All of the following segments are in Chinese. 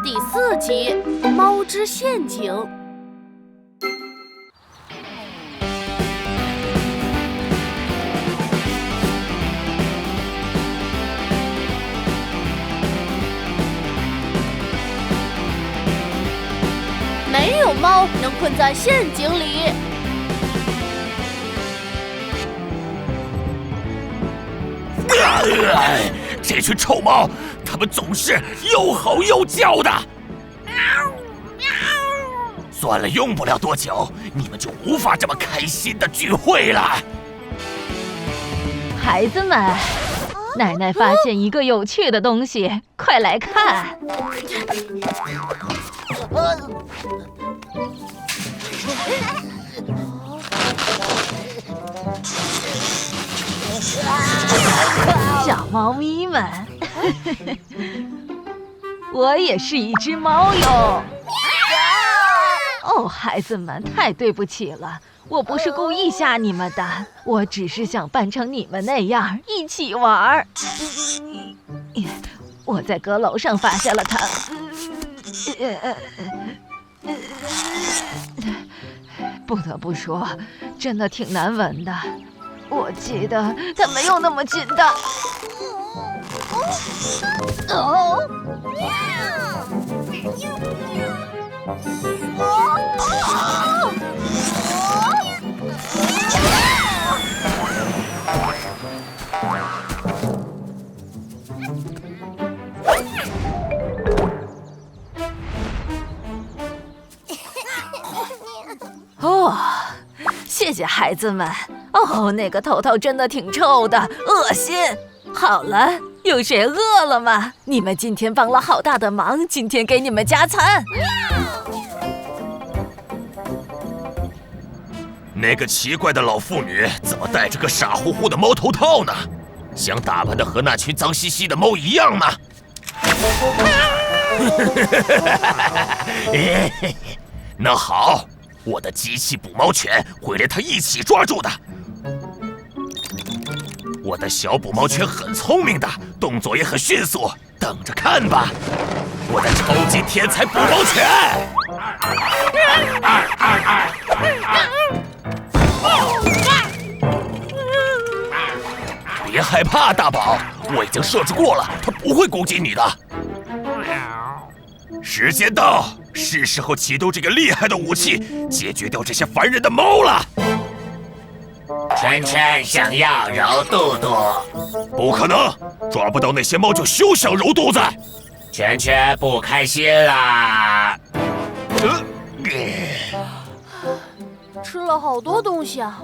第4集《猫之陷阱》。没有猫能困在陷阱里。这群臭猫，它们总是又吼又叫的。算了，用不了多久，你们就无法这么开心的聚会了。孩子们，奶奶发现一个有趣的东西，快来看！小猫咪们，我也是一只猫哟。哦，孩子们，太对不起了，我不是故意吓你们的，我只是想扮成你们那样一起玩。我在阁楼上发现了它。不得不说，真的挺难闻的。我记得它没有那么紧的。哦，谢谢孩子们。哦，那个头头真的挺臭的，恶心。好了，有谁饿了吗？你们今天帮了好大的忙，今天给你们加餐。那个奇怪的老妇女怎么戴着个傻乎乎的猫头套呢？想打扮的和那群脏兮兮的猫一样吗？那好，我的机器捕猫犬会连它一起抓住的。我的小捕猫犬很聪明的，动作也很迅速，等着看吧！我的超级天才捕猫犬！别害怕，大宝，我已经设置过了，它不会攻击你的。时间到，是时候启动这个厉害的武器，解决掉这些烦人的猫了。圈圈想要揉肚肚，不可能，抓不到那些猫就休想揉肚子。圈圈不开心啦。吃了好多东西啊！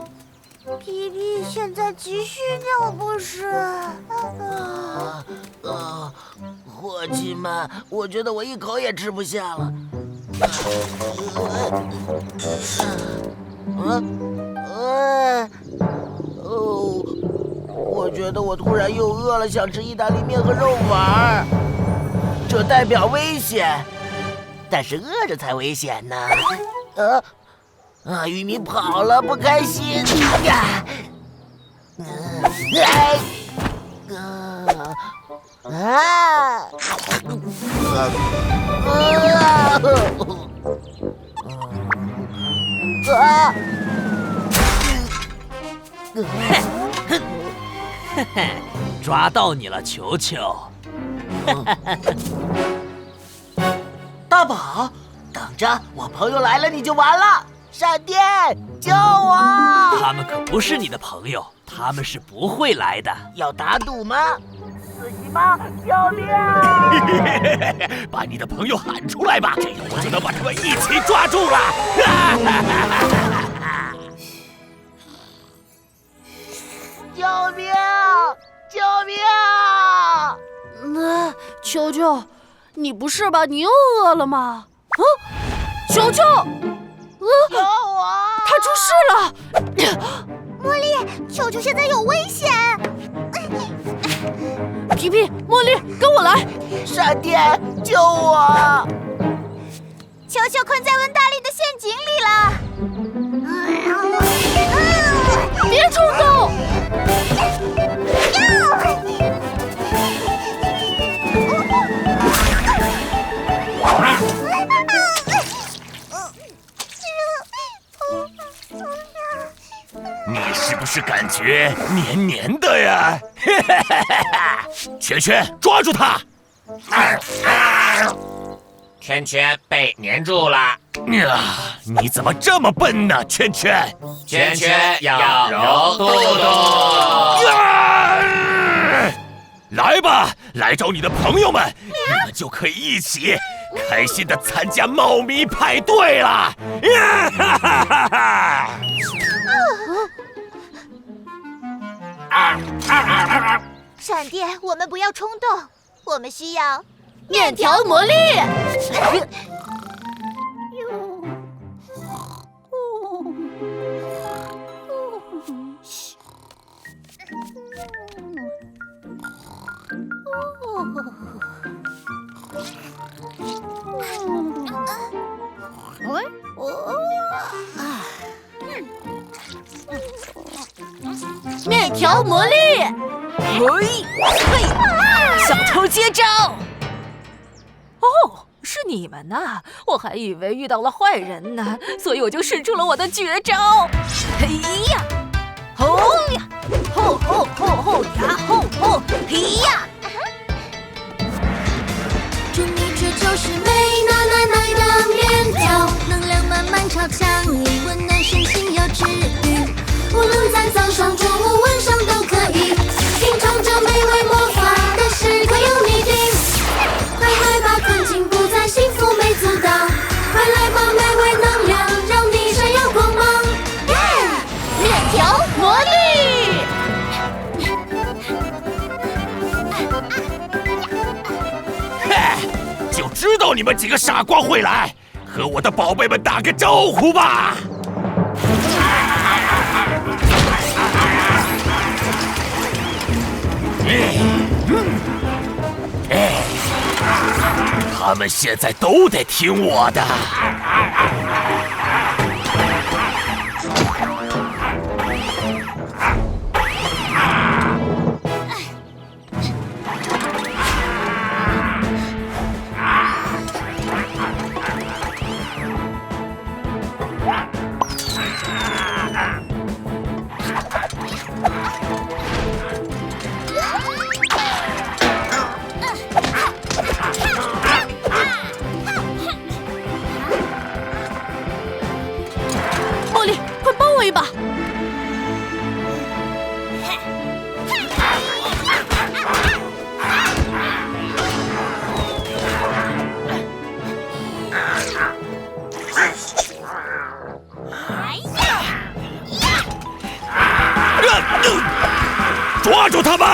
皮皮现在急需尿不湿。伙计们，我觉得我一口也吃不下了。我觉得我突然又饿了，想吃意大利面和肉丸，这代表危险，但是饿着才危险呢。玉米跑了，不开心呀！抓到你了，球球！大宝，等着，我朋友来了你就完了！闪电，救我！他们可不是你的朋友，他们是不会来的。要打赌吗？司机妈，救命！把你的朋友喊出来吧，这样我就能把他们一起抓住了。救命！救命！球球，你不是吧？你又饿了吗？球球，救我！他出事了！茉莉，球球现在有危险！皮皮，茉莉，跟我来！闪电，救我！球球困在温大利的陷阱里了！别冲动！是感觉黏黏的呀。圈圈，抓住它！圈圈被粘住了，你怎么这么笨呢，圈圈？圈圈要揉肚肚。来吧，来找你的朋友们，你们就可以一起开心的参加猫咪派对了。闪电，我们不要冲动，我们需要面条魔力。面条魔力，小偷接招！哦，是你们呐！我还以为遇到了坏人呢，所以我就使出了我的绝招。嘿呀，吼呀，吼吼吼吼呀，吼吼，嘿呀！祝你这就是美奶奶奶的面条，能量满满超强力，温暖身心又治愈。无论在早上、中午、晚上都可以品尝这美味魔法的时刻有你听。快来吧，看尽不再幸福没阻挡。快来吧，美味能量让你闪耀光芒。面条魔力。就知道你们几个傻瓜会来，和我的宝贝们打个招呼吧。他们现在都得听我的。茉莉，快帮我一把！抓住他们！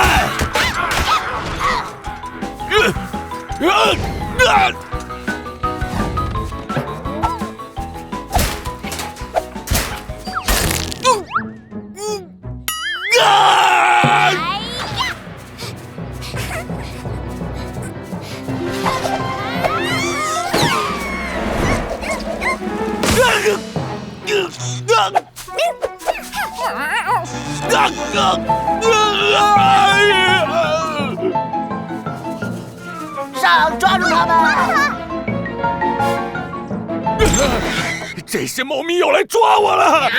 上，抓住他们！这只猫咪要来抓我了！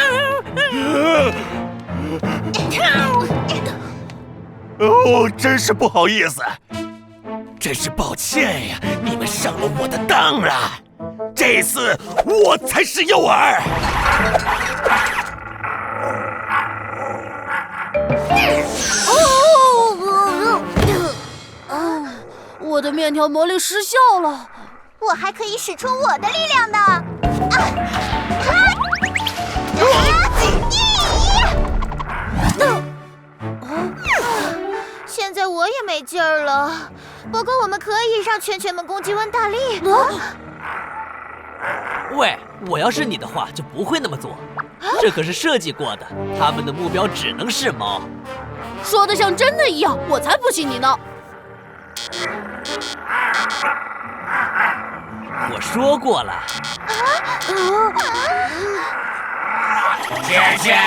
哦，真是不好意思，真是抱歉呀，你们上了我的当了。这次我才是诱饵。我的面条魔力失效了，我还可以使出我的力量呢！现在我也没劲儿了，不过我们可以让圈圈们攻击温大利。喂，我要是你的话，就不会那么做。这可是设计过的，他们的目标只能是猫。说的像真的一样，我才不信你呢！我说过了。圈圈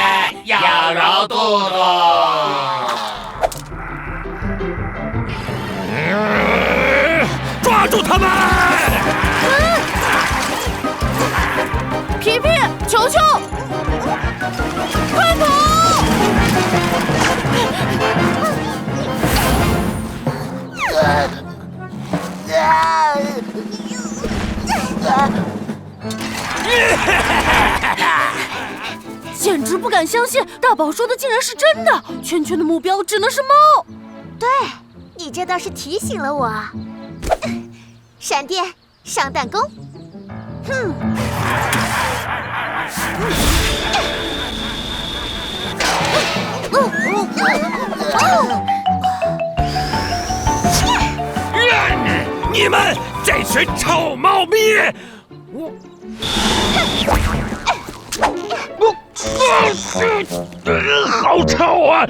要揉肚肚。抓住他们！皮皮，球球，快跑！直不敢相信大宝说的竟然是真的。圈圈的目标只能是猫。对，你这倒是提醒了我。闪电上弹弓。哼。你们这群臭猫咪！好臭啊！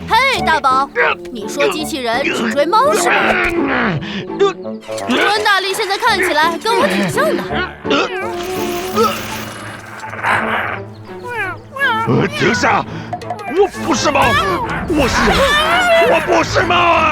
嘿，大宝，你说机器人只追猫是吗？温大力现在看起来跟我挺像的。停下！我不是猫，我是人，我不是猫啊！